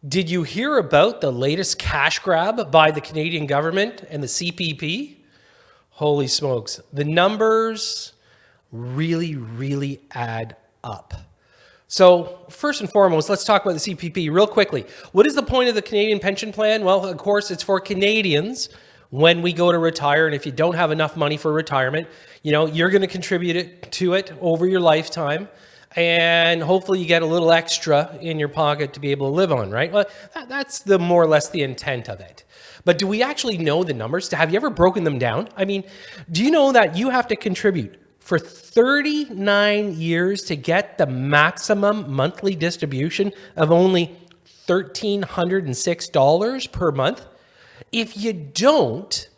Did you hear about the latest cash grab by the Canadian government and the CPP? Holy smokes. The numbers really add up. So first and foremost, let's talk about the CPP real quickly. What is the point of the Canadian pension plan? Well, of course, it's for Canadians when we go to retire. And if you don't have enough money for retirement, you're going to contribute to it over your lifetime. And hopefully you get a little extra in your pocket to be able to live on, right? Well, that's the more or less the intent of it. But do we actually know the numbers? Have you ever broken them down? I mean, do you know that you have to contribute for 39 years to get the maximum monthly distribution of only $1,306 per month? If you don't,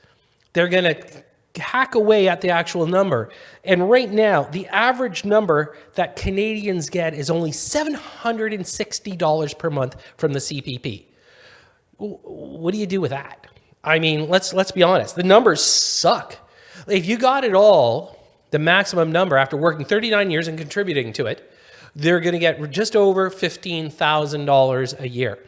they're going to hack away at the actual number. And right now, the average number that Canadians get is only $760 per month from the CPP. What do you do with that? I mean, let's be honest. The numbers suck. If you got it all, the maximum number after working 39 years and contributing to it, they're going to get just over $15,000 a year.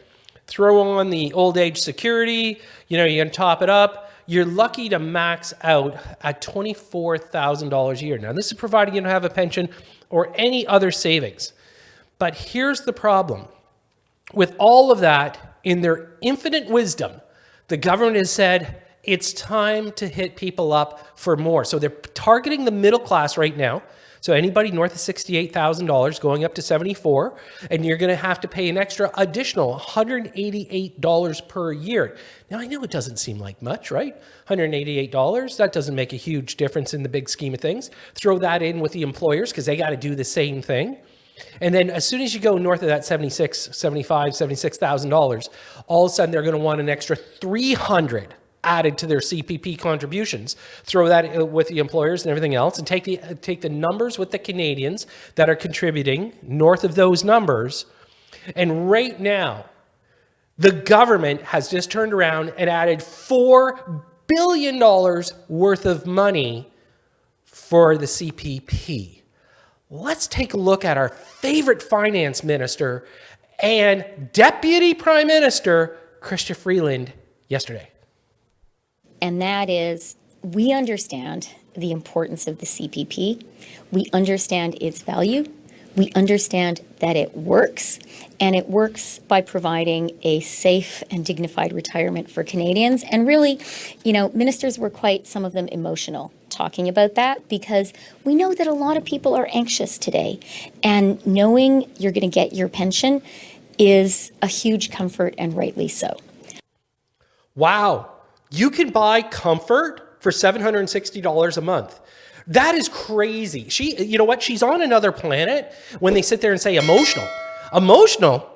Throw on the old age security, you're going to top it up. You're lucky to max out at $24,000 a year. Now, this is providing you don't have a pension or any other savings. But here's the problem. With all of that, in their infinite wisdom, the government has said it's time to hit people up for more. So they're targeting the middle class right now. So anybody north of $68,000 going up to $74,000, and you're going to have to pay an extra additional $188 per year. Now, I know it doesn't seem like much, right? $188, that doesn't make a huge difference in the big scheme of things. Throw that in with the employers because they got to do the same thing. And then as soon as you go north of that $76,000, all of a sudden they're going to want an extra $300 added to their CPP contributions. Throw that with the employers and everything else, and take the numbers with the Canadians that are contributing north of those numbers. And right now, the government has just turned around and added $4 billion worth of money for the CPP. Let's take a look at our favorite finance minister and Deputy Prime Minister, Chrystia Freeland, yesterday. And that is, we understand the importance of the CPP. We understand its value. We understand that it works, and it works by providing a safe and dignified retirement for Canadians. And really, ministers were some of them emotional talking about that, because we know that a lot of people are anxious today. And knowing you're going to get your pension is a huge comfort, and rightly so. Wow. You can buy comfort for $760 a month. That is crazy. You know what? She's on another planet when they sit there and say emotional. Emotional?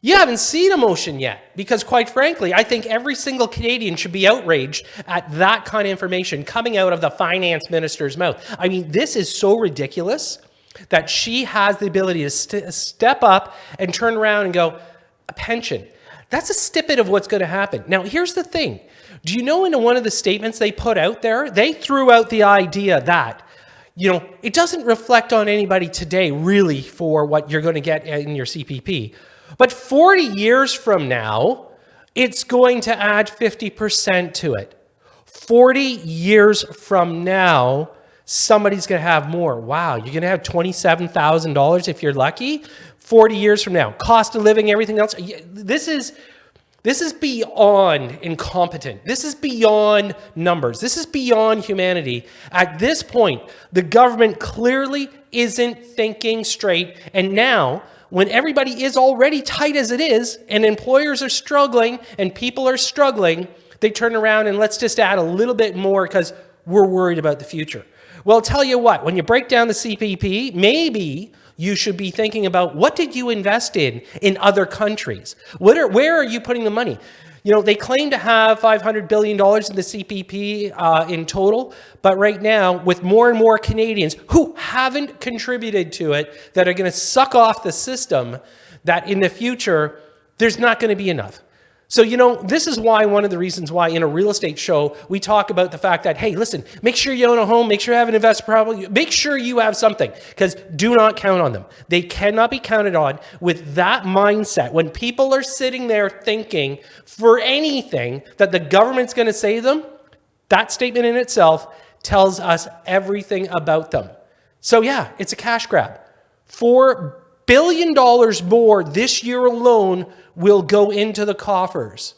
You haven't seen emotion yet, because quite frankly, I think every single Canadian should be outraged at that kind of information coming out of the finance minister's mouth. I mean, this is so ridiculous that she has the ability to step up and turn around and go, a pension. That's a snippet of what's going to happen. Now, here's the thing. Do you know in one of the statements they put out there, they threw out the idea that, it doesn't reflect on anybody today really for what you're going to get in your CPP. But 40 years from now, it's going to add 50% to it. 40 years from now, somebody's going to have more. Wow, you're going to have $27,000 if you're lucky. 40 years from now, cost of living, everything else. This is beyond incompetent. This is beyond numbers. This is beyond humanity. At this point, the government clearly isn't thinking straight. And now, when everybody is already tight as it is, and employers are struggling and people are struggling, they turn around and let's just add a little bit more because we're worried about the future. Well, I'll tell you what, when you break down the CPP, maybe you should be thinking about, what did you invest in other countries? Where are you putting the money? They claim to have $500 billion in the CPP in total, but right now, with more and more Canadians who haven't contributed to it that are going to suck off the system, that in the future, there's not going to be enough. So, this is why one of the reasons why in a real estate show, we talk about the fact that, hey, listen, make sure you own a home, make sure you have an investment property, make sure you have something, because do not count on them. They cannot be counted on with that mindset. When people are sitting there thinking for anything that the government's going to save them, that statement in itself tells us everything about them. So yeah, it's a cash grab. $4 billion more this year alone will go into the coffers.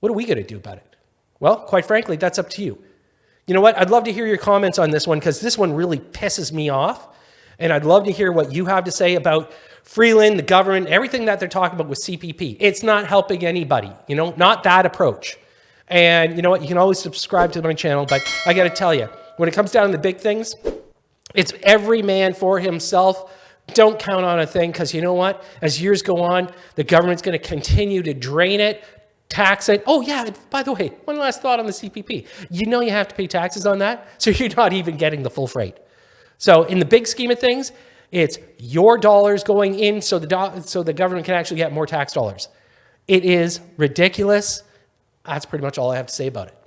What are we going to do about it? Well, quite frankly, that's up to you. You know what? I'd love to hear your comments on this one, because this one really pisses me off. And I'd love to hear what you have to say about Freeland, the government, everything that they're talking about with CPP. It's not helping anybody, not that approach. And you know what? You can always subscribe to my channel, but I got to tell you, when it comes down to the big things, it's every man for himself. Don't count on a thing, because you know what? As years go on, the government's going to continue to drain it, tax it. Oh yeah, by the way, one last thought on the CPP. You have to pay taxes on that, so you're not even getting the full freight. So in the big scheme of things, it's your dollars going in so the government can actually get more tax dollars. It is ridiculous. That's pretty much all I have to say about it.